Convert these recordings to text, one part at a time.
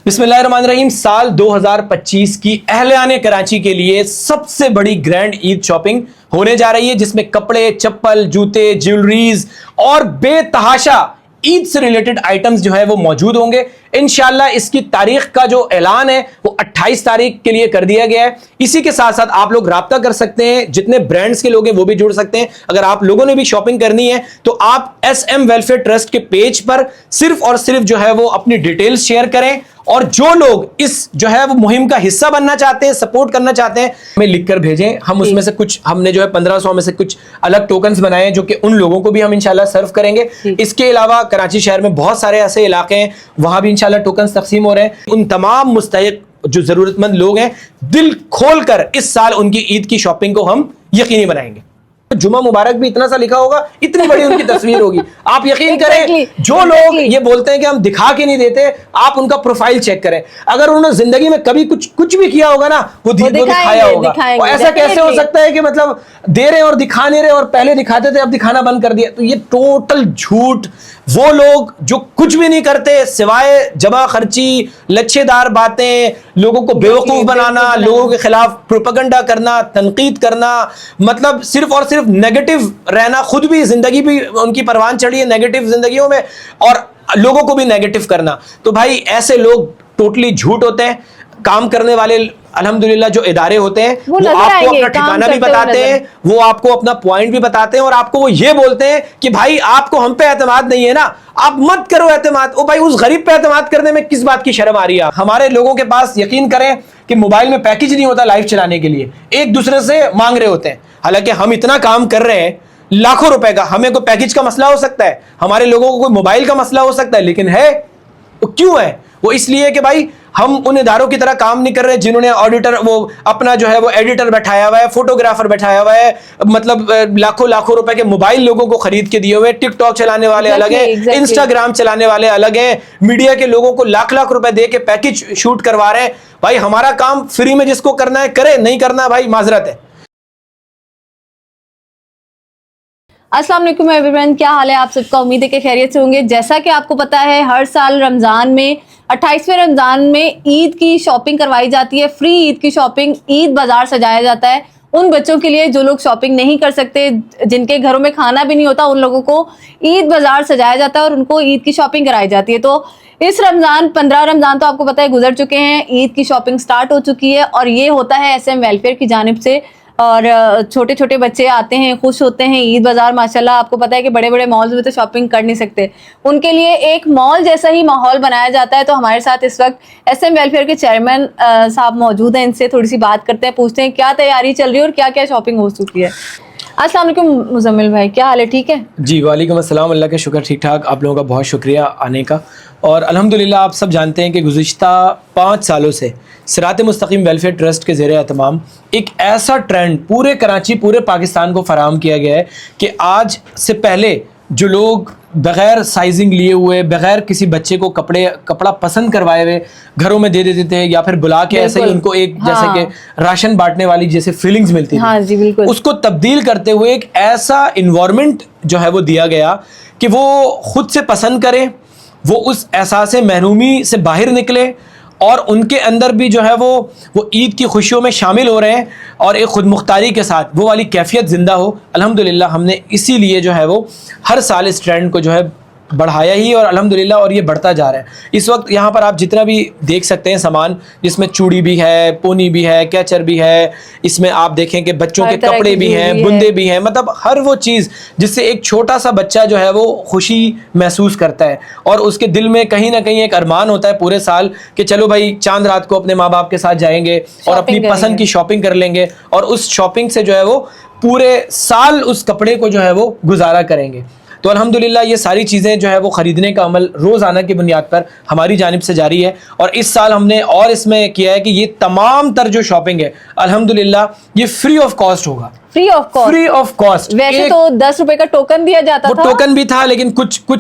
बिस्मिल्लाहिर्रहमानिर्रहीम। साल 2025 की अहलियाने कराची के लिए सबसे बड़ी ग्रैंड ईद शॉपिंग होने जा रही है, जिसमें कपड़े, चप्पल, जूते, ज्वेलरीज और बेतहाशा ईद से रिलेटेड आइटम्स जो है वो मौजूद होंगे। इंशाल्लाह इसकी तारीख का जो ऐलान है वो 28 तारीख के लिए कर दिया गया है। इसी के साथ साथ आप लोग राब्ता कर सकते हैं, जितने ब्रांड्स के लोग हैं वो भी जुड़ सकते हैं। अगर आप लोगों ने भी शॉपिंग करनी है तो आप SM वेलफेयर ट्रस्ट के पेज पर सिर्फ और सिर्फ जो है वो अपनी डिटेल्स शेयर करें, और जो लोग इस जो है वो मुहिम का हिस्सा बनना चाहते हैं, सपोर्ट करना चाहते हैं, हमें लिखकर भेजें। हम उसमें से कुछ, हमने जो है 1500 में से कुछ अलग टोकन्स बनाए हैं जो कि उन लोगों को भी हम इंशाल्लाह सर्व करेंगे। इसके अलावा कराची शहर में बहुत सारे ऐसे इलाके हैं, वहां भी इंशाल्लाह टोकन्स तकसीम हो रहे हैं। उन तमाम मुस्तहिक जो जरूरतमंद लोग हैं, दिल खोल कर इस साल उनकी ईद की शॉपिंग को हम यकीनी बनाएंगे। जुमा मुबारक भी इतना सा लिखा होगा, इतनी बड़ी उनकी तस्वीर होगी। आप यकीन करें, जो लोग ये बोलते हैं कि हम दिखा के नहीं देते, आप उनका प्रोफाइल चेक करें। अगर उन्होंने जिंदगी में कभी कुछ भी किया होगा ना, वो दिखाया होगा। और ऐसा कैसे हो सकता है कि मतलब दे रहे और दिखा नहीं रहे, और पहले दिखाते थे अब दिखाना बंद कर दिया? तो ये टोटल झूठ। वो लोग जो कुछ भी नहीं करते सिवाय जमा खर्ची, लच्छेदार बातें, लोगों को बेवकूफ बनाना, लोगों के खिलाफ प्रोपेगेंडा करना, तनकीद करना, मतलब सिर्फ और सिर्फ नेगेटिव रहना, खुद भी जिंदगी भी उनकी परवान चढ़ी है नेगेटिव जिंदगियों में, और लोगों को भी नेगेटिव करना। तो भाई ऐसे लोग टोटली झूठ होते हैं। काम करने वाले अल्हम्दुलिल्लाह जो इदारे होते हैं वो आपको अपना ठिकाना भी बताते हैं, वो आपको अपना पॉइंट भी बताते हैं, और आपको वो ये बोलते हैं कि भाई आपको हम पे एतमाद नहीं है ना, आप मत करो एतमाद। ओ भाई, उस गरीब पे एतमाद करने में किस बात की शर्म आ रही है? हमारे लोगों के पास यकीन करें कि मोबाइल में पैकेज नहीं होता लाइव चलाने के लिए, एक दूसरे से मांग रहे होते हैं। हालांकि हम इतना काम कर रहे हैं, लाखों रुपए का, हमें कोई पैकेज का मसला हो सकता है, हमारे लोगों को कोई मोबाइल का मसला हो सकता है, लेकिन है वो क्यों है? वो इसलिए कि भाई हम उन इदारों की तरह काम नहीं कर रहे जिन्होंने ऑडिटर, वो अपना जो है वो एडिटर बैठाया हुआ है, फोटोग्राफर बैठाया हुआ है, मतलब लाखों लाखों रुपए के मोबाइल लोगों को खरीद के दिए हुए। टिकटॉक चलाने वाले अलग है, इंस्टाग्राम चलाने वाले अलग है, मीडिया के लोगों को लाख लाख रुपए दे के पैकेज शूट करवा रहे हैं। भाई हमारा काम फ्री में जिसको करना है करे, नहीं करना भाई माजरत है। अस्सलाम वालेकुम एवरीवन, क्या हाल है आप सबका? उम्मीद है कि खैरियत से होंगे। जैसा कि आपको पता है, हर साल रमज़ान में 28वें रमज़ान में ईद की शॉपिंग करवाई जाती है, फ्री ईद की शॉपिंग, ईद बाज़ार सजाया जाता है उन बच्चों के लिए जो लोग शॉपिंग नहीं कर सकते, जिनके घरों में खाना भी नहीं होता, उन लोगों को ईद बाज़ार सजाया जाता है और उनको ईद की शॉपिंग कराई जाती है। तो इस रमज़ान 15 रमज़ान तो आपको पता है गुजर चुके हैं, ईद की शॉपिंग स्टार्ट हो चुकी है, और ये होता है SM वेलफेयर की जानिब से। और छोटे छोटे बच्चे आते हैं, खुश होते हैं। ईद बाज़ार माशाल्लाह आपको पता है कि बड़े बड़े मॉल्स में तो शॉपिंग कर नहीं सकते, उनके लिए एक मॉल जैसा ही माहौल बनाया जाता है। तो हमारे साथ इस वक्त SM वेलफेयर के चेयरमैन साहब मौजूद हैं, इनसे थोड़ी सी बात करते हैं, पूछते हैं क्या तैयारी चल रही है और क्या क्या शॉपिंग हो चुकी है। अस्सलाम वालेकुम मुजम्मिल भाई, क्या हाल है? ठीक है जी, वालेकुम अस्सलाम, अल्लाह का शुक्र ठीक ठाक। आप लोगों का बहुत शुक्रिया आने का। और अल्हम्दुलिल्लाह आप सब जानते हैं कि गुज़िश्ता 5 सालों से सिरात मुस्तकीम वेलफेयर ट्रस्ट के ज़ेरे एहतमाम एक ऐसा ट्रेंड पूरे कराची, पूरे पाकिस्तान को फराहम किया गया है कि आज से पहले जो लोग बग़ैर साइजिंग लिए हुए, बग़ैर किसी बच्चे को कपड़ा पसंद करवाए हुए घरों में दे देते थे, या फिर बुला के ऐसे ही उनको एक जैसे कि राशन बांटने वाली जैसे फीलिंग्स मिलती हाँ थी, जी बिल्कुल, उसको तब्दील करते हुए एक ऐसा इन्वायरमेंट जो है वो दिया गया कि वो खुद से पसंद करें, वो उस एहसास महरूमी से बाहर निकले, और उनके अंदर भी जो है वो ईद की खुशियों में शामिल हो रहे हैं, और एक खुद मुख्तारी के साथ वो वाली कैफियत ज़िंदा हो। अल्हम्दुलिल्लाह हमने इसीलिए जो है वो हर साल इस ट्रेंड को जो है बढ़ाया ही, और अल्हम्दुलिल्लाह और ये बढ़ता जा रहा है। इस वक्त यहाँ पर आप जितना भी देख सकते हैं सामान, जिसमें चूड़ी भी है, पोनी भी है, कैचर भी है, इसमें आप देखें कि बच्चों के कपड़े भी हैं, बुंदे भी हैं, मतलब हर वो चीज़ जिससे एक छोटा सा बच्चा जो है वो खुशी महसूस करता है, और उसके दिल में कहीं ना कहीं एक अरमान होता है पूरे साल कि चलो भाई चांद रात को अपने माँ बाप के साथ जाएंगे और अपनी पसंद की शॉपिंग कर लेंगे, और उस शॉपिंग से जो है वो पूरे साल उस कपड़े को जो है वो गुजारा करेंगे। तो अल्हम्दुलिल्लाह ये सारी चीज़ें जो है वो ख़रीदने का अमल रोज़ाना की बुनियाद पर हमारी जानिब से जारी है, और इस साल हमने और इसमें किया है कि ये तमाम तर जो शॉपिंग है अल्हम्दुलिल्लाह ये फ्री ऑफ कॉस्ट होगा। Free of cost. वैसे तो 10 रुपए का टोकन दिया जाता था, वो टोकन भी था, लेकिन कुछ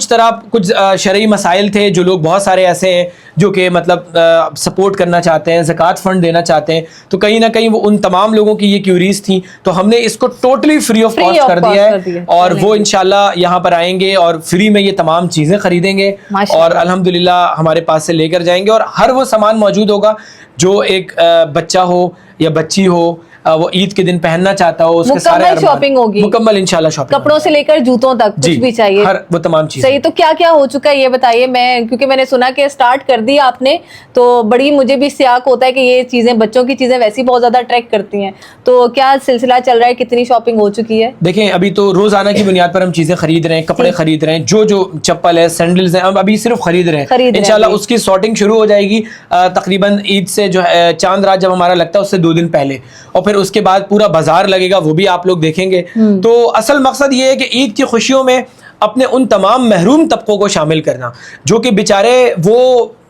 शरई मसाइल थे जो लोग बहुत सारे ऐसे हैं जो कि मतलब सपोर्ट करना चाहते हैं, ज़कात फंड देना चाहते हैं, तो कहीं ना कहीं वो उन तमाम लोगों की ये क्यूरीज थी, तो हमने इसको टोटली फ्री ऑफ कॉस्ट कर दिया है। और वो इंशाल्लाह यहाँ पर आएंगे और फ्री में ये तमाम चीज़ें खरीदेंगे और अल्हम्दुलिल्लाह हमारे पास से लेकर जाएंगे, और हर वो सामान मौजूद होगा जो एक बच्चा हो या बच्ची हो वो ईद के दिन पहनना चाहता हो, उसके सारे शॉपिंग होगी, मुकम्मल इंशाल्लाह शॉपिंग, कपड़ों से लेकर जूतों तक कुछ भी चाहिए, हर वो तमाम चीज़। सही, तो क्या क्या हो चुका है ये बताइए। मैं क्योंकि मैंने सुना कि स्टार्ट कर दिया आपने, तो बड़ी मुझे भी सियाक होता है कि ये चीजें, बच्चों की चीजें वैसे ही बहुत ज्यादा अट्रैक्ट करती हैं, तो क्या सिलसिला चल रहा है, कितनी शॉपिंग हो चुकी है? देखें, अभी तो रोजाना की बुनियाद पर हम चीजें खरीद रहे हैं, कपड़े खरीद रहे हैं, जो चप्पल है, सैंडल्स हैं, हम अभी सिर्फ खरीद रहे हैं। इंशाल्लाह उसकी सॉर्टिंग शुरू हो जाएगी तकरीबन ईद से, जो है चांद रात जब हमारा लगता है उससे 2 दिन पहले, और फिर उसके बाद पूरा बाजार लगेगा, वो भी आप लोग देखेंगे। तो असल मकसद ये है कि ईद की खुशियों में अपने उन तमाम महरूम तबकों को शामिल करना जो कि बेचारे वो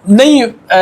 नहीं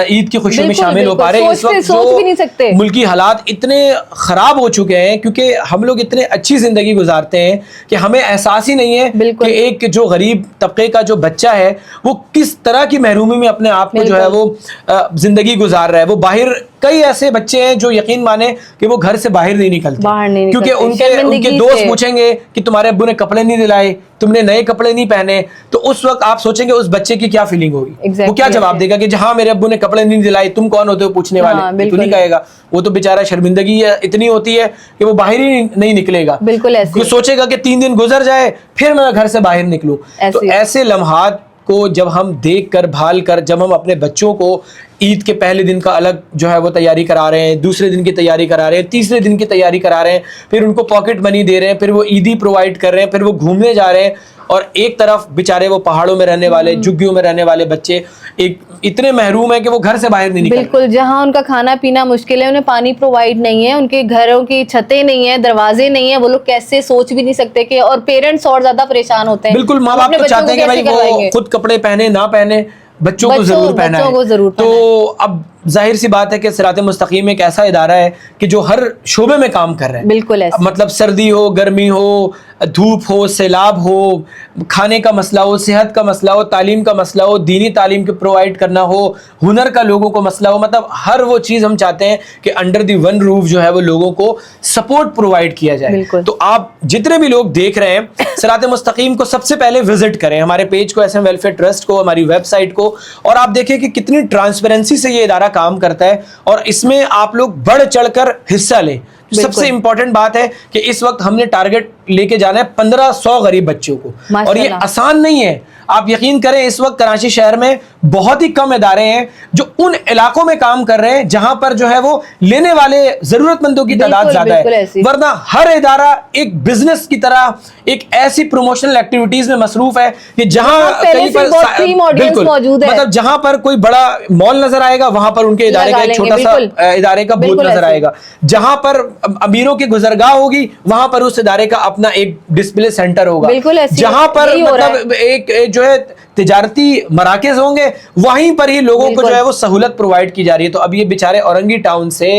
ईद की खुशियों में शामिल हो पा रहे हैं। इस वक्त सोच भी नहीं सकते, मुल्की हालात इतने खराब हो चुके हैं क्योंकि हम लोग इतने अच्छी जिंदगी गुजारते हैं कि हमें एहसास ही नहीं है कि एक जो गरीब तबके का जो बच्चा है वो किस तरह की महरूमी में अपने आप को जो है वो जिंदगी गुजार रहा है। वो बाहर, कई ऐसे बच्चे हैं जो यकीन माने कि वो घर से बाहर नहीं निकलते क्योंकि उनके दोस्त पूछेंगे कि तुम्हारे अब्बू ने कपड़े नहीं दिलाए, तुमने नए कपड़े नहीं पहने, तो उस वक्त आप सोचेंगे उस बच्चे की क्या फीलिंग होगी, वो क्या जवाब देगा कि हाँ मेरे अब्बू ने कपड़े नहीं दिलाए, तुम कौन होते हो पूछने वाले? तो नहीं कहेगा, वो तो बेचारा शर्मिंदगी इतनी होती है कि वो बाहर ही नहीं निकलेगा। बिल्कुल ऐसे सोचेगा कि 3 दिन गुजर जाए फिर मैं घर से बाहर निकलूं। तो ऐसे लम्हात को जब हम देख कर भाल कर, जब हम अपने बच्चों को ईद के पहले दिन का अलग जो है वो तैयारी करा रहे हैं, दूसरे दिन की तैयारी करा रहे हैं, तीसरे दिन की तैयारी करा रहे हैं, फिर उनको पॉकेट मनी दे रहे हैं, फिर वो ईदी प्रोवाइड कर रहे हैं, फिर वो घूमने जा रहे हैं, और एक तरफ बेचारे वो पहाड़ों में रहने वाले, झुग्गियों में रहने वाले बच्चे एक इतने महरूम है कि वो घर से बाहर नहीं निकलते। बिल्कुल, जहाँ उनका खाना पीना मुश्किल है, उन्हें पानी प्रोवाइड नहीं है, उनके घरों की छतें नहीं है, दरवाजे नहीं है, वो लोग कैसे सोच भी नहीं सकते कि, और पेरेंट्स और ज्यादा परेशान होते हैं। बिल्कुल, माँ बाप तो चाहते हैं कि भाई वो खुद कपड़े पहने ना पहने, बच्चों को जरूर पहना है। तो अब जाहिर सी बात है कि सिरात मुस्तकीम एक ऐसा इदारा है कि जो हर शोबे में काम कर रहा है। बिल्कुल ऐसे, मतलब सर्दी हो, गर्मी हो, धूप हो, सैलाब हो, खाने का मसला हो, सेहत का मसला हो, तालीम का मसला हो, दीनी तालीम के प्रोवाइड करना हो, हुनर का लोगों को मसला हो, मतलब हर वो चीज़ हम चाहते हैं कि अंडर दी वन रूफ जो है वो लोगों को सपोर्ट प्रोवाइड किया जाए। तो आप जितने भी लोग देख रहे हैं सिरात मुस्तकीम को सबसे पहले विजिट करें, हमारे पेज को, SM वेलफेयर ट्रस्ट को, हमारी वेबसाइट को, और आप देखें कि कितनी ट्रांसपेरेंसी से ये इदारा काम करता है, और इसमें आप लोग बढ़ चढ़कर हिस्सा लें। सबसे इंपॉर्टेंट बात है कि इस वक्त हमने टारगेट लेके जाना है 1500 गरीब बच्चों को, और ये आसान नहीं है। आप यकीन करें, इस वक्त कराची शहर में बहुत ही कम इदारे हैं जो उन इलाकों में काम कर रहे हैं जहां पर जो है वो लेने वाले जरूरतमंदों की तादाद ज्यादा है, वरना हर इदारा एक बिजनेस की तरह एक ऐसी प्रमोशनल एक्टिविटीज में मसरूफ है कि जहां कहीं पर बिल्कुल मतलब जहां पर कोई बड़ा मॉल नजर आएगा वहां पर उनके इदारे का एक छोटा सा इदारे का बूथ नजर आएगा, जहां पर अमीरों की गुजरगाह होगी वहां पर उस इदारे का अपना एक डिस्प्ले सेंटर होगा, जहां पर मतलब एक जो है तिजारती मराकज होंगे वहीं पर ही लोगों को जो है वो सहूलत प्रोवाइड की जा रही है। तो अब ये बेचारे औरंगी टाउन से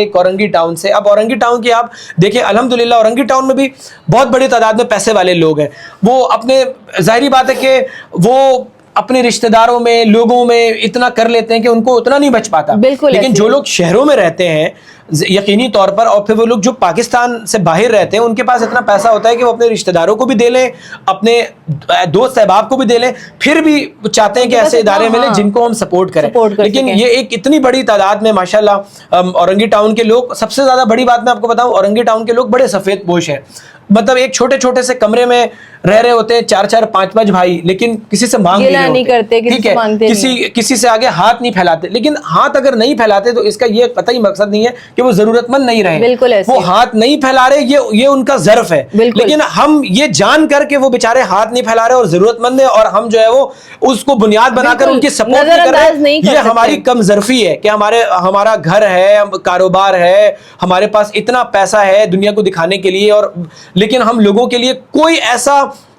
अब औरंगी टाउन की आप देखें, अल्हम्दुलिल्लाह औरंगी टाउन में भी बहुत बड़ी तादाद में पैसे वाले लोग हैं। वो अपने, जाहिर बात है कि वो अपने रिश्तेदारों में, लोगों में इतना कर लेते हैं कि उनको उतना नहीं बच पाता। लेकिन जो लोग शहरों में रहते हैं यकीनी तौर पर, और फिर वो लोग जो पाकिस्तान से बाहर रहते हैं उनके पास इतना पैसा होता है कि वो अपने रिश्तेदारों को भी दे लें, अपने दोस्त अहबाब को भी दे लें, फिर भी चाहते हैं कि ऐसे इदारे मिले जिनको हम सपोर्ट करें। लेकिन ये एक इतनी बड़ी तादाद में माशाल्लाह औरंगी टाउन के लोग, सबसे ज्यादा बड़ी बात मैं आपको बताऊं, औरंगी टाउन के लोग बड़े सफेद पोश हैं। मतलब एक छोटे छोटे से कमरे में रह रहे होते हैं, 4-4, 5-5 भाई, लेकिन किसी से मांग नहीं करते, ठीक है, किसी से आगे हाथ नहीं फैलाते। लेकिन हाथ अगर नहीं फैलाते तो इसका ये पता ही मकसद नहीं है कि वो जरूरतमंद नहीं रहे, वो हाथ नहीं फैला रहे, ये उनका ज़र्फ है। लेकिन हम ये जान कर के वो बेचारे हाथ नहीं फैला रहे और जरूरतमंद है, और हम जो है वो उसको बुनियाद बनाकर उनकी सपोर्ट नहीं कर रहे, ये हमारी कम ज़र्फी है कि हमारा घर है, कारोबार है, हमारे पास इतना पैसा है दुनिया को दिखाने के लिए, और लेकिन हम लोगों के लिए कोई ऐसा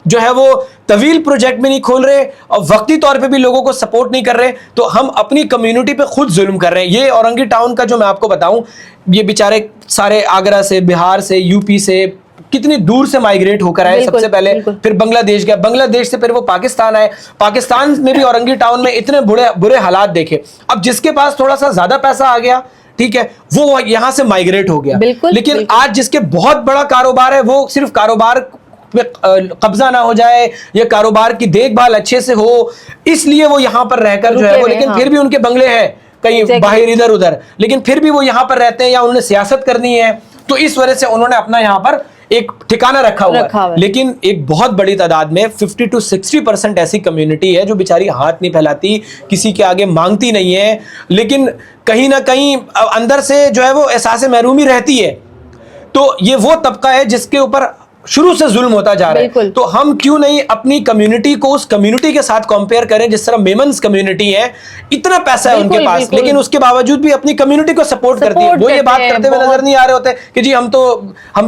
जो है वो तवील प्रोजेक्ट में नहीं खोल रहे और वक्ती तौर पे भी लोगों को सपोर्ट नहीं कर रहे। तो हम अपनी कम्युनिटी पे खुद जुल्म कर रहे हैं। ये औरंगी टाउन का जो मैं आपको बताऊं, ये बेचारे सारे आगरा से, बिहार से, यूपी से, कितनी दूर से माइग्रेट होकर आए सबसे पहले, फिर बांग्लादेश गए, बांग्लादेश से फिर वो पाकिस्तान आए, पाकिस्तान में भी औरंगी टाउन में इतने बुरे हालात देखे। अब जिसके पास थोड़ा सा ज्यादा पैसा आ गया, ठीक है, वो यहां से माइग्रेट हो गया। लेकिन आज जिसके बहुत बड़ा कारोबार है, वो सिर्फ कारोबार में कब्जा ना हो जाए या कारोबार की देखभाल अच्छे से हो, इसलिए वो यहां पर रहकर जो है वो, लेकिन फिर भी उनके बंगले हैं कहीं बाहर इधर उधर, लेकिन फिर भी वो यहां पर रहते हैं या उन्हें सियासत करनी है, तो इस वजह से उन्होंने अपना यहां पर एक ठिकाना रखा हुआ है। लेकिन एक बहुत बड़ी तादाद में 50 to 60% ऐसी कम्युनिटी है जो बेचारी हाथ नहीं फैलाती, किसी के आगे मांगती नहीं है, लेकिन कहीं ना कहीं अंदर से जो है वो एहसास महरूमी रहती है। तो ये वो तबका है जिसके ऊपर शुरू से जुल्म होता जा रहा है। तो हम क्यों नहीं अपनी कम्युनिटी को उस कम्युनिटी के साथ कंपेयर करें जिस तरह मेमन्स कम्युनिटी है, इतना पैसा है उनके पास, लेकिन उसके बावजूद भी अपनी कम्युनिटी को सपोर्ट करती है। वो ये बात करते हुए नजर नहीं आ रहे होते कि जी हम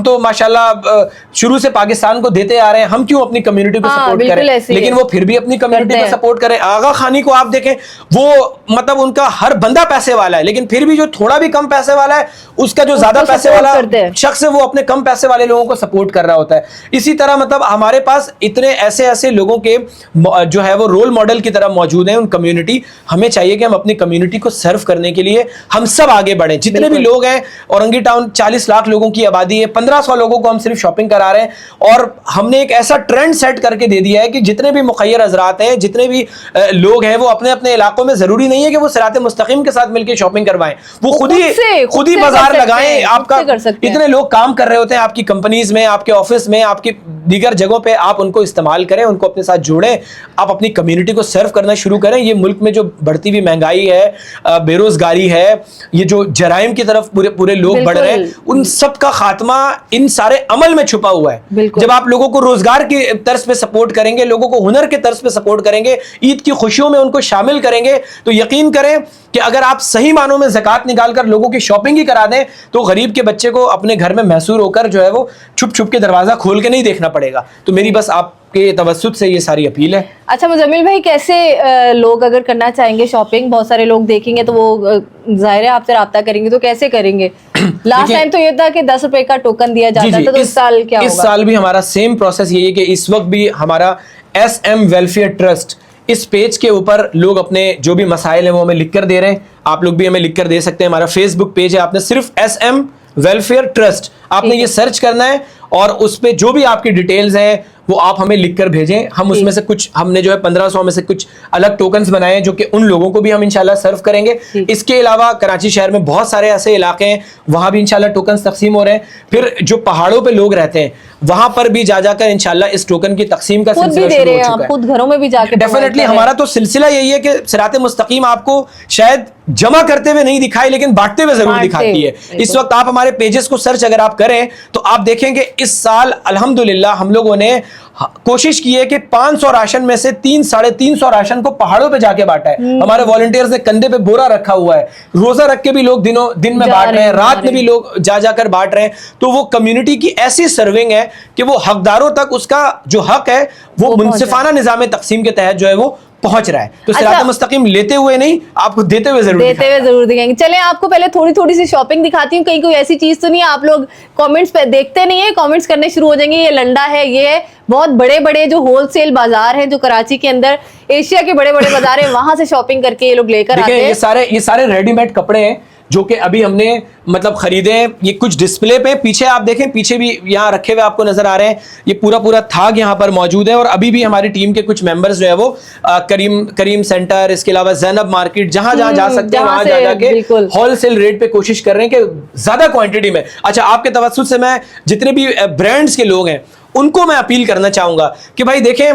तो माशाल्लाह शुरू से पाकिस्तान को देते आ रहे हैं, हम क्यों अपनी कम्युनिटी को सपोर्ट करें, लेकिन वो फिर भी अपनी कम्युनिटी को सपोर्ट करें। आगा खानी को आप देखें, वो मतलब उनका हर बंदा पैसे वाला है, लेकिन फिर भी जो थोड़ा भी कम पैसे वाला है, उसका जो ज्यादा पैसे वाला शख्स है, वो अपने कम पैसे वाले लोगों को सपोर्ट कर रहा होता है। इसी तरह मतलब हमारे पास इतने ऐसे लोगों के जो है वो रोल मॉडल की तरह मौजूद हैं उन कम्युनिटी। हमें चाहिए कि हम अपनी कम्युनिटी को सर्व करने के लिए हम सब आगे बढ़ें। जितने भी लोग हैं, औरंगी टाउन 40 लाख लोगों की आबादी है, 1500 लोगों को हम सिर्फ शॉपिंग करा रहे हैं, और हमने एक ऐसा ट्रेंड सेट करके दे दिया है कि जितने भी मुखय्यर हजरात हैं, जितने भी लोग हैं, वो अपने अपने इलाकों में, जरूरी नहीं है कि वो सिरात मुस्तकीम के साथ मिलकर शॉपिंग करवाएं, वो खुद ही बाजार लगाएं। आपका इतने लोग काम कर रहे होते हैं आपकी कंपनीज में, आपके ऑफिस में, आपकी दीगर जगहों पे, आप उनको इस्तेमाल करें, उनको अपने साथ जोड़ें, आप अपनी कम्युनिटी को सर्व करना शुरू करें। ये मुल्क में जो बढ़ती हुई महंगाई है, बेरोजगारी है, ये जो जराइम की तरफ पूरे लोग बढ़ रहे हैं, उन सब का खात्मा इन सारे अमल में छुपा हुआ है। जब आप लोगों को रोजगार की तर्ज पे सपोर्ट करेंगे, लोगों को हुनर के तर्ज पे सपोर्ट करेंगे, ईद की खुशियों में उनको शामिल करेंगे, तो यकीन करें कि अगर आप सही मानों में ज़कात निकाल कर लोगों की शॉपिंग ही करा दें, तो गरीब के बच्चे को अपने घर में महसूर होकर जो है वो छुप छुप के दरवाजा खोल के नहीं देखना पड़ेगा। तो मेरी बस आपके तवस्सुत से ये सारी अपील है। अच्छा मुजम्मिल भाई, कैसे लोग अगर करना चाहेंगे शॉपिंग, बहुत सारे लोग देखेंगे तो वो जाहिर है आपसे राब्ता करेंगे, तो कैसे करेंगे? लास्ट टाइम तो ये था कि 10 रुपए का टोकन दिया जाता था, तो इस साल क्या होगा? इस साल भी हमारा सेम प्रोसेस यही है कि इस वक्त भी हमारा SM वेलफेयर ट्रस्ट, इस पेज के ऊपर लोग अपने जो भी मसाइल हैं वो हमें लिख कर दे रहे हैं। आप लोग भी हमें लिख कर दे सकते हैं। हमारा फेसबुक पेज है, आपने सिर्फ SM वेलफेयर ट्रस्ट आपने ये सर्च करना है, और उस पे जो भी आपकी डिटेल्स हैं वो आप हमें लिख कर भेजें। हम उसमें से कुछ, हमने जो है 1500 में से कुछ अलग टोकन्स बनाए हैं जो कि उन लोगों को भी हम इंशाल्लाह सर्व करेंगे। इसके अलावा कराची शहर में बहुत सारे ऐसे इलाके हैं, वहां भी इंशाल्लाह टोकन्स तकसीम हो रहे हैं। फिर जो पहाड़ों पे लोग रहते हैं, वहां पर भी जाकर इंशाल्लाह इस टोकन की तकसीम का सिलसिला शुरू हो चुका है। खुद घरों में भी जाके डेफिनेटली हमारा तो सिलसिला यही है कि सिराते मुस्तकीम आपको शायद जमा करते हुए नहीं दिखाई, लेकिन बांटते हुए जरूर दिखाती है। इस वक्त आप हमारे पेजेस को सर्च अगर आप करें तो आप देखेंगे इस साल अल्हम्दुलिल्लाह हम लोगों ने कोशिश की है कि 500 राशन में से 300-350 राशन को पहाड़ों पे जाके बांटा है। हमारे वॉलंटियर्स ने कंधे पे बोरा रखा हुआ है, रोजा रख के भी लोग दिन में बांट रहे हैं, रात में भी लोग जाकर बांट रहे हैं। तो वो कम्युनिटी की ऐसी सर्विंग है कि वो हकदारों तक उसका जो हक है वो मुनसिफाना निजाम तकसीम के तहत जो है वो पहुंच रहा है। तो सिरात मुस्तकीम लेते हुए नहीं, आपको देते हुए जरूर दिखाएंगे। चलें आपको पहले थोड़ी सी शॉपिंग दिखाती हूँ। कहीं कोई ऐसी चीज तो नहीं है, आप लोग कमेंट्स पे देखते नहीं है, कमेंट्स करने शुरू हो जाएंगे, ये लंडा है, ये है। बहुत बड़े बड़े जो होलसेल बाजार हैं जो कराची के अंदर, एशिया के बड़े बड़े बाजार हैं, वहां से शॉपिंग करके ये लोग लेकर आते हैं। ये सारे रेडीमेड कपड़े हैं जो कि अभी हमने मतलब खरीदे हैं। ये कुछ डिस्प्ले पे पीछे आप देखें, पीछे भी यहाँ रखे हुए आपको नजर आ रहे हैं। ये पूरा थाग यहाँ पर मौजूद है, और अभी भी हमारी टीम के कुछ मेंबर्स जो है वो करीम सेंटर, इसके अलावा ज़ैनब मार्केट, जहां जा सकते हैं वहां जाके होलसेल रेट पे कोशिश कर रहे हैं कि ज्यादा क्वांटिटी में। अच्छा, आपके तवज्जुह से मैं जितने भी ब्रांड्स के लोग हैं उनको मैं अपील करना चाहूंगा कि भाई देखें,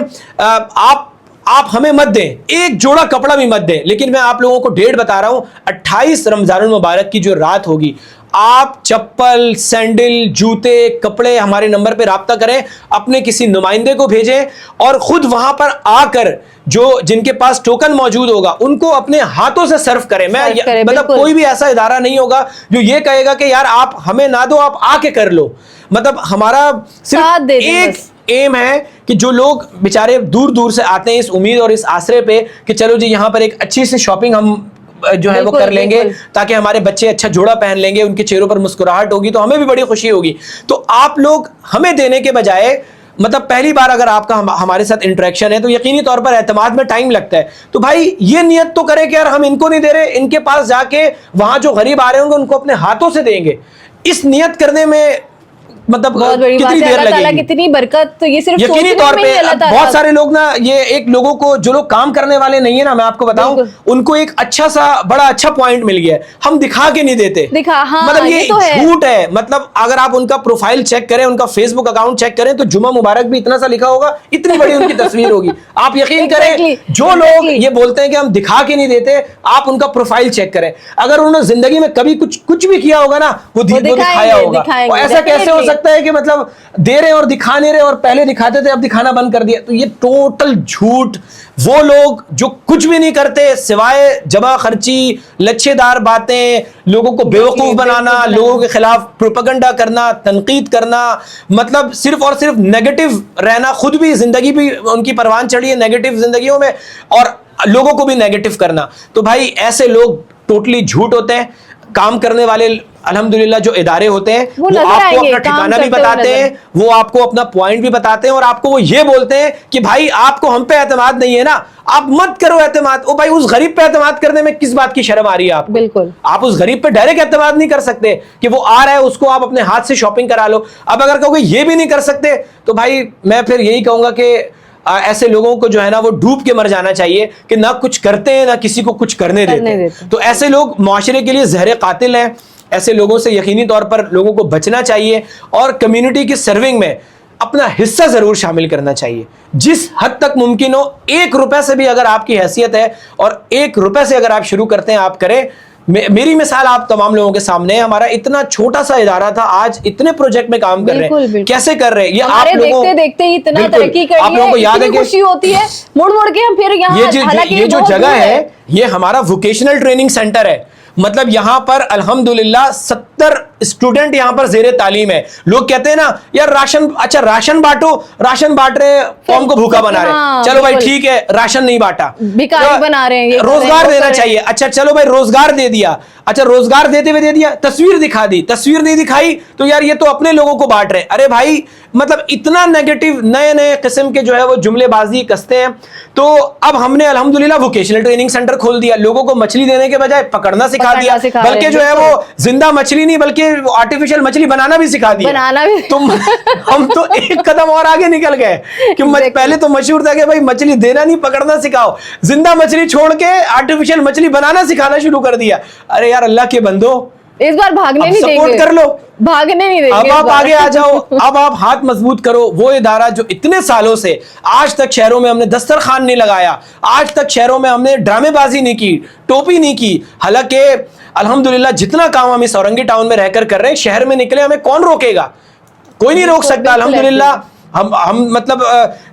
आप हमें मत दें, एक जोड़ा कपड़ा भी मत दें, लेकिन मैं आप लोगों को डेट बता रहा हूं, 28 रमजानुल मुबारक की जो रात होगी, आप चप्पल, सैंडल, जूते, कपड़े हमारे नंबर पे राब्ता करें, अपने किसी नुमाइंदे को भेजें और खुद वहां पर आकर जिनके पास टोकन मौजूद होगा उनको अपने हाथों से सर्व करें। मतलब कोई भी ऐसा इदारा नहीं होगा जो ये कहेगा कि यार आप हमें ना दो, आप आके कर लो। मतलब हमारा सिर्फ एक एम है कि जो लोग बेचारे दूर दूर से आते हैं इस उम्मीद और इस आसरे पे कि चलो जी यहाँ पर एक अच्छी सी शॉपिंग हम جو ہے وہ کر لیں گے, تاکہ ہمارے بچے اچھا جوڑا پہن لیں گے, ان کے چہروں پر مسکراہٹ ہوگی تو ہمیں بھی بڑی خوشی ہوگی. تو آپ لوگ ہمیں دینے کے بجائے, مطلب پہلی بار اگر آپ کا ہمارے ساتھ انٹریکشن ہے تو یقینی طور پر اعتماد میں ٹائم لگتا ہے, تو بھائی یہ نیت تو کریں کہ یار ہم ان کو نہیں دے رہے, ان کے پاس جا کے وہاں جو غریب آ رہے ہوں گے ان کو اپنے ہاتھوں سے دیں گے. اس نیت کرنے میں مطلب بہت بڑی بات کتنی ہے, دیر اللہ تعالیٰ لگے گی. کتنی برکت, یہ صرف یقینی طور پہ بہت سارے لوگ نا, یہ ایک لوگوں کو جو لوگ کام کرنے والے نہیں ہیں نا, میں آپ کو بتاؤں ان کو ایک اچھا سا بڑا اچھا پوائنٹ مل گیا ہے, ہم دکھا کے نہیں دیتے. مطلب یہ جھوٹ ہے. مطلب اگر آپ ان کا پروفائل چیک کریں, ان کا فیس بک اکاؤنٹ چیک کریں تو جمعہ مبارک بھی اتنا سا لکھا ہوگا, اتنی بڑی ان کی تصویر ہوگی. آپ یقین کریں جو لوگ یہ بولتے ہیں کہ ہم دکھا کے نہیں دیتے, آپ ان کا پروفائل چیک کریں, اگر انہوں نے زندگی میں کبھی کچھ بھی کیا ہوگا نا وہ دکھایا ہوگا. ایسا کیسے ہو سکتا ہے کہ مطلب دے رہے اور دکھا نہیں رہے, اور پہلے دکھاتے تھے اب دکھانا بند کر دیا؟ تو یہ ٹوٹل جھوٹ. وہ لوگ جو کچھ بھی نہیں کرتے سوائے جمع خرچی, لچھے دار باتیں, لوگوں کو بیوقوف بنانا, لوگوں کے خلاف پروپیگنڈا کرنا, تنقید کرنا, مطلب صرف اور صرف نیگیٹو رہنا, خود بھی زندگی بھی ان کی پروان چڑھی ہے نیگیٹو زندگیوں میں, اور لوگوں کو بھی نیگیٹو کرنا. تو بھائی ایسے لوگ ٹوٹلی جھوٹ ہوتے ہیں. کام کرنے والے الحمدللہ جو ادارے ہوتے ہیں وہ آپ کو اپنا ٹھکانہ بھی بتاتے ہیں, وہ آپ کو اپنا پوائنٹ بھی بتاتے ہیں, اور آپ کو وہ یہ بولتے ہیں کہ بھائی آپ کو ہم پہ اعتماد نہیں ہے نا, آپ مت کرو اعتماد. او بھائی اس غریب پہ اعتماد کرنے میں کس بات کی شرم آ رہی ہے آپ کو؟ بالکل آپ اس غریب پہ ڈائریکٹ اعتماد نہیں کر سکتے کہ وہ آ رہا ہے اس کو آپ اپنے ہاتھ سے شاپنگ کرا لو. اب اگر کہو گے یہ بھی نہیں کر سکتے تو بھائی میں پھر یہی کہوں گا کہ ایسے لوگوں کو جو ہے نا وہ ڈوب کے مر جانا چاہیے کہ نہ کچھ کرتے ہیں نہ کسی کو کچھ کرنے دیتے. تو ایسے لوگ معاشرے کے لیے زہر قاتل ہیں. ایسے لوگوں سے یقینی طور پر لوگوں کو بچنا چاہیے, اور کمیونٹی کی سرونگ میں اپنا حصہ ضرور شامل کرنا چاہیے جس حد تک ممکن ہو. 1 روپے سے بھی اگر آپ کی حیثیت ہے, اور 1 روپے سے اگر آپ شروع کرتے ہیں آپ کریں. میری مثال آپ تمام لوگوں کے سامنے ہے. ہمارا اتنا چھوٹا سا ادارہ تھا, آج اتنے پروجیکٹ میں کام کر رہے ہیں. کیسے کر رہے ہیں یہ آپ لوگوں دیکھتے دیکھتے اتنا ترقی کر آپ لوگوں کو یاد ہے کہ خوشی ہوتی ہے, مڑ مڑ کے ہم پھر یہاں یہ جو جگہ ہے یہ ہمارا ووکیشنل ٹریننگ سینٹر ہے. مطلب یہاں پر الحمدللہ 70 اسٹوڈنٹ یہاں پر زیر تعلیم ہے. لوگ کہتے ہیں نا یار راشن, اچھا راشن بانٹو, راشن بانٹ رہے ہیں قوم کو بھوکا بنا رہے ہیں. چلو بھائی ٹھیک ہے راشن نہیں بانٹا, بھکاری بنا رہے ہیں, روزگار دینا چاہیے. اچھا چلو بھائی روزگار دے دیا, اچھا روزگار دیتے ہوئے دے دیا, تصویر دکھا دی, تصویر نہیں دکھائی تو یار یہ تو اپنے لوگوں کو بانٹ رہے ہیں. ارے بھائی مطلب اتنا نیگیٹو نئے قسم کے جو ہے وہ جملے بازی کستے ہیں. تو اب ہم نے الحمدللہ ووکیشنل ٹریننگ سینٹر کھول دیا, لوگوں کو مچھلی دینے کے بجائے پکڑنا سکھا دیا, بلکہ جو ہے وہ زندہ مچھلی نہیں بلکہ آرٹیفیشل مچھلی بنانا بھی سکھا دیا. تم ہم تو ایک قدم اور آگے نکل گئے کہ پہلے تو مشہور تھا کہ بھائی مچھلی دینا نہیں پکڑنا سکھاؤ, زندہ مچھلی چھوڑ کے آرٹیفیشل مچھلی بنانا سکھانا شروع کر دیا. ارے یار اللہ کے بندو اس بار بھاگنے نہیں دیں گے, سپورٹ کر لو, بھاگنے نہیں دیں گے, اب آپ آگے آ جاؤ, اب آپ ہاتھ مضبوط کرو. وہ ادارہ جو اتنے سالوں سے آج تک شہروں میں ہم نے دسترخوان نہیں لگایا, آج تک شہروں میں ہم نے ڈرامے بازی نہیں کی, ٹوپی نہیں کی, حالانکہ الحمدللہ جتنا کام ہم اس اورنگی ٹاؤن میں رہ کر رہے ہیں, شہر میں نکلے ہمیں کون روکے گا؟ کوئی نہیں روک سکتا. الحمدللہ ہم مطلب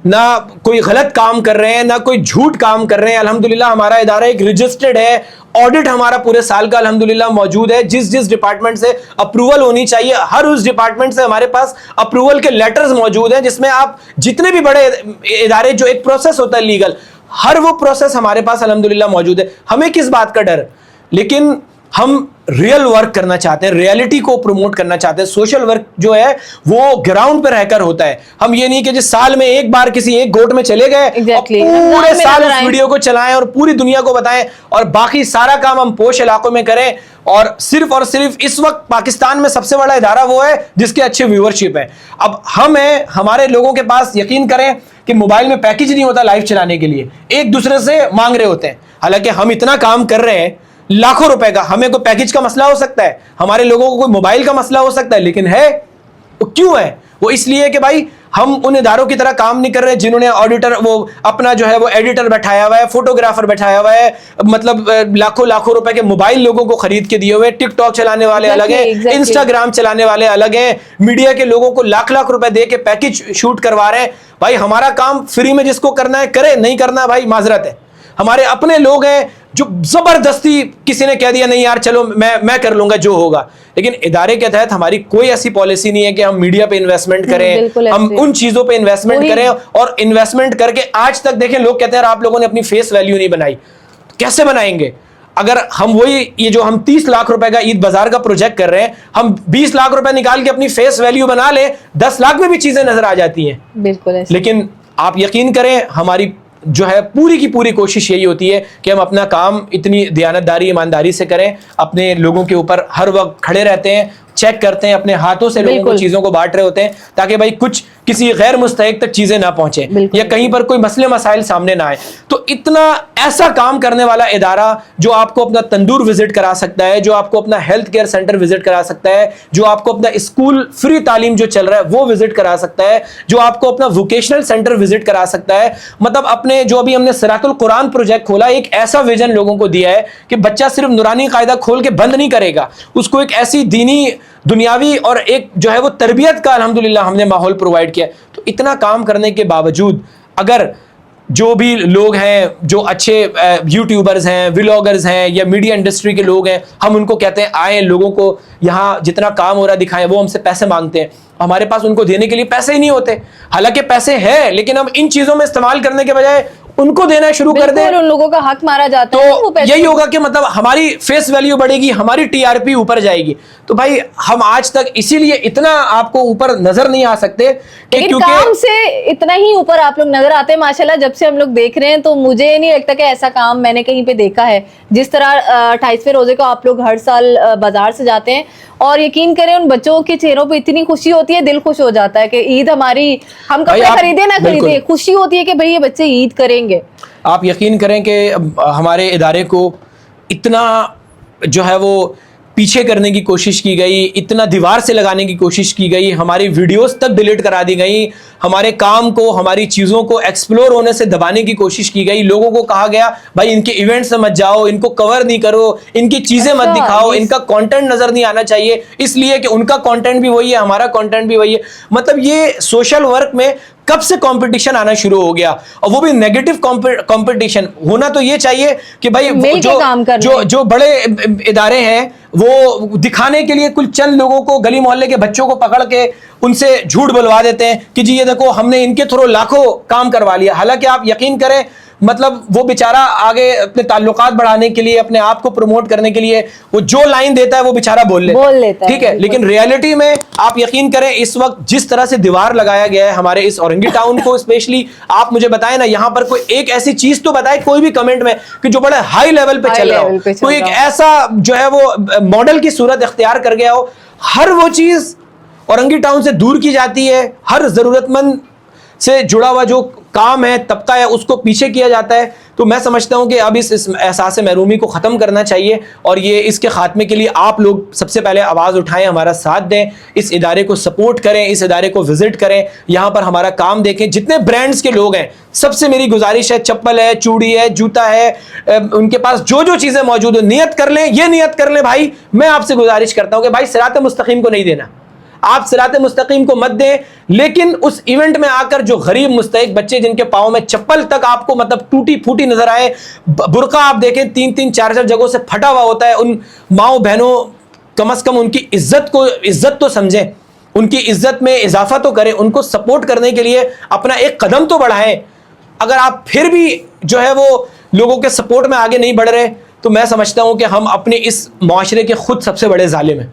نہ کوئی غلط کام کر رہے ہیں نہ کوئی جھوٹ کام کر رہے ہیں. الحمدللہ ہمارا ادارہ ایک رجسٹرڈ ہے, آڈٹ ہمارا پورے سال کا الحمدللہ موجود ہے. جس ڈپارٹمنٹ سے اپروول ہونی چاہیے ہر اس ڈپارٹمنٹ سے ہمارے پاس اپروول کے لیٹرز موجود ہیں, جس میں آپ جتنے بھی بڑے ادارے جو ایک پروسیس ہوتا ہے لیگل, ہر وہ پروسیس ہمارے پاس الحمدللہ موجود ہے. ہمیں کس بات کا ڈر؟ لیکن ہم ریئل ورک کرنا چاہتے ہیں, ریئلٹی کو پروموٹ کرنا چاہتے ہیں. سوشل ورک جو ہے وہ گراؤنڈ پہ رہ کر ہوتا ہے. ہم یہ نہیں کہ جس سال میں ایک بار کسی ایک گوٹ میں چلے گئے پورے سال اس ویڈیو کو چلائیں اور پوری دنیا کو بتائیں, اور باقی سارا کام ہم پوش علاقوں میں کریں. اور صرف اس وقت پاکستان میں سب سے بڑا ادارہ وہ ہے جس کے اچھے ویورشپ ہے. اب ہم ہیں, ہمارے لوگوں کے پاس یقین کریں کہ موبائل میں پیکج نہیں ہوتا لائف چلانے کے لیے, ایک دوسرے سے مانگ رہے ہوتے ہیں. حالانکہ ہم اتنا کام کر رہے ہیں لاکھوں روپے کا, ہمیں کوئی پیکج کا مسئلہ ہو سکتا ہے, ہمارے لوگوں کو کوئی موبائل کا مسئلہ ہو سکتا ہے, لیکن ہے وہ کیوں ہے؟ وہ اس لیے کہ بھائی ہم ان اداروں کی طرح کام نہیں کر رہے جنہوں نے آڈیٹر وہ اپنا جو ہے وہ ایڈیٹر بیٹھایا ہوا ہے, فوٹوگرافر بیٹھایا ہوا ہے, مطلب لاکھوں روپے کے موبائل لوگوں کو خرید کے دیے ہوئے. ٹک ٹاک چلانے والے الگ ہیں, انسٹاگرام چلانے والے الگ ہیں, میڈیا کے لوگوں کو لاکھ روپے دے کے پیکج شوٹ کروا رہے ہیں. بھائی ہمارا کام فری میں جس کو کرنا ہے کرے, نہیں کرنا بھائی معذرت ہے. ہمارے اپنے لوگ ہیں جو زبردستی کسی نے کہہ دیا نہیں یار چلو میں کر لوں گا جو ہوگا. لیکن ادارے کے تحت ہماری کوئی ایسی پالیسی نہیں ہے کہ ہم میڈیا پہ انویسٹمنٹ کریں, ہم ان چیزوں پہ انویسٹمنٹ کریں. اور انویسٹمنٹ کر کے آج تک دیکھیں لوگ کہتے ہیں آپ لوگوں نے اپنی فیس ویلیو نہیں بنائی. کیسے بنائیں گے؟ اگر ہم وہی یہ جو ہم 30 لاکھ روپے کا عید بازار کا پروجیکٹ کر رہے ہیں, ہم 20 لاکھ روپے نکال کے اپنی فیس ویلیو بنا لیں, 10 لاکھ میں بھی چیزیں نظر آ جاتی ہیں. بالکل. لیکن آپ یقین کریں ہماری جو ہے پوری کی پوری کوشش یہی ہوتی ہے کہ ہم اپنا کام اتنی دیانتداری ایمانداری سے کریں, اپنے لوگوں کے اوپر ہر وقت کھڑے رہتے ہیں, چیک کرتے ہیں, اپنے ہاتھوں سے لوگوں کو چیزوں کو بانٹ رہے ہوتے ہیں تاکہ بھائی کچھ کسی غیر مستحق تک چیزیں نہ پہنچیں یا کہیں پر کوئی مسئلے مسائل سامنے نہ آئے. تو اتنا ایسا کام کرنے والا ادارہ جو آپ کو اپنا تندور وزٹ کرا سکتا ہے, جو آپ کو اپنا ہیلتھ کیئر سینٹر وزٹ کرا سکتا ہے, جو آپ کو اپنا اسکول فری تعلیم جو چل رہا ہے وہ وزٹ کرا سکتا ہے, جو آپ کو اپنا ووکیشنل سینٹر وزٹ کرا سکتا ہے. مطلب اپنے جو ابھی ہم نے صراط القرآن پروجیکٹ کھولا, ایک ایسا ویژن لوگوں کو دیا ہے کہ بچہ صرف نورانی قاعدہ کھول کے بند نہیں کرے گا, اس کو ایک ایسی دینی دنیاوی اور ایک جو ہے وہ تربیت کا الحمدللہ ہم نے ماحول پرووائڈ کیا. تو اتنا کام کرنے کے باوجود اگر جو بھی لوگ ہیں جو اچھے یوٹیوبرز ہیں, ولاگرز ہیں یا میڈیا انڈسٹری کے لوگ ہیں, ہم ان کو کہتے ہیں آئیں لوگوں کو یہاں جتنا کام ہو رہا دکھائیں, وہ ہم سے پیسے مانگتے ہیں. ہمارے پاس ان کو دینے کے لیے پیسے ہی نہیں ہوتے, حالانکہ پیسے ہیں لیکن ہم ان چیزوں میں استعمال کرنے کے بجائے ان کو دینا شروع کر دیں, ان لوگوں کا حق مارا جاتا ہے. تو یہی ہوگا کہ مطلب ہماری فیس ویلیو بڑھے گی, ہماری ٹی آر پی اوپر جائے گی. تو بھائی ہم آج تک اسی لیے اتنا آپ کو اوپر نظر نہیں آ سکتے, لیکن کام سے اتنا ہی اوپر آپ لوگ نظر آتے ہیں ماشاءاللہ. جب سے ہم لوگ دیکھ رہے ہیں تو مجھے نہیں لگتا کہ ایسا کام میں نے کہیں پہ دیکھا ہے. جس طرح 28ویں روزے کو آپ لوگ ہر سال بازار سے جاتے ہیں, اور یقین کریں ان بچوں کے چہروں پہ اتنی خوشی ہوتی ہے, دل خوش ہو جاتا ہے کہ عید ہماری, ہم کپڑے خریدے نہ خریدے, خوشی ہوتی ہے کہ بھئی یہ بچے عید کریں گے. آپ یقین کریں کہ ہمارے ادارے کو اتنا جو ہے وہ پیچھے کرنے کی کوشش کی گئی, اتنا دیوار سے لگانے کی کوشش کی گئی, ہماری ویڈیوز تک ڈیلیٹ کرا دی گئی, ہمارے کام کو ہماری چیزوں کو ایکسپلور ہونے سے دبانے کی کوشش کی گئی. لوگوں کو کہا گیا بھائی ان کے ایونٹ سے مت جاؤ, ان کو کور نہیں کرو, ان کی چیزیں مت دکھاؤ, ان کا کانٹینٹ نظر نہیں آنا چاہیے, اس لیے کہ ان کا کانٹینٹ بھی وہی ہے, ہمارا کانٹینٹ بھی وہی ہے. مطلب یہ سوشل ورک میں کب سے کمپٹیشن آنا شروع ہو گیا, اور وہ بھی نیگیٹو کمپٹیشن. ہونا تو یہ چاہیے کہ بھائی جو بڑے ادارے ہیں وہ دکھانے کے لیے کل چند لوگوں کو, گلی محلے کے بچوں کو پکڑ کے ان سے جھوٹ بلوا دیتے ہیں کہ جی یہ دیکھو ہم نے ان کے تھرو لاکھوں کام کروا لیا. حالانکہ آپ یقین کریں مطلب وہ بیچارہ آگے اپنے تعلقات بڑھانے کے لیے, اپنے آپ کو پروموٹ کرنے کے لیے وہ جو لائن دیتا ہے وہ بیچارہ بول لیتا ہے, ٹھیک ہے. لیکن ریالٹی میں آپ یقین کریں اس وقت جس طرح سے دیوار لگایا گیا ہے ہمارے اس اورنگی ٹاؤن کو اسپیشلی, آپ مجھے بتائیں نا یہاں پر کوئی ایک ایسی چیز تو بتائے کوئی بھی کمنٹ میں کہ جو بڑے ہائی لیول پہ چل رہا ہو, کوئی ایک ایسا جو ہے وہ ماڈل کی صورت اختیار کر گیا ہو. ہر وہ چیز اورنگی ٹاؤن سے دور کی جاتی ہے, ہر ضرورت مند سے جڑا ہوا جو کام ہے طبقہ ہے اس کو پیچھے کیا جاتا ہے. تو میں سمجھتا ہوں کہ اب اس احساس محرومی کو ختم کرنا چاہیے, اور یہ اس کے خاتمے کے لیے آپ لوگ سب سے پہلے آواز اٹھائیں, ہمارا ساتھ دیں, اس ادارے کو سپورٹ کریں, اس ادارے کو وزٹ کریں, یہاں پر ہمارا کام دیکھیں. جتنے برانڈز کے لوگ ہیں سب سے میری گزارش ہے, چپل ہے, چوڑی ہے, جوتا ہے, ان کے پاس جو جو چیزیں موجود ہیں نیت کر لیں, یہ نیت کر لیں بھائی میں آپ سے گزارش کرتا ہوں کہ بھائی صراط مستقیم کو نہیں دینا, آپ صراط مستقیم کو مت دیں, لیکن اس ایونٹ میں آ کر جو غریب مستحق بچے جن کے پاؤں میں چپل تک آپ کو مطلب ٹوٹی پھوٹی نظر آئے, برقع آپ دیکھیں 3-3 4-4 جگہوں سے پھٹا ہوا ہوتا ہے, ان ماؤں بہنوں کم از کم ان کی عزت تو سمجھیں, ان کی عزت میں اضافہ تو کریں, ان کو سپورٹ کرنے کے لیے اپنا ایک قدم تو بڑھائیں. اگر آپ پھر بھی جو ہے وہ لوگوں کے سپورٹ میں آگے نہیں بڑھ رہے تو میں سمجھتا ہوں کہ ہم اپنے اس معاشرے کے خود سب سے بڑے ظالم ہیں.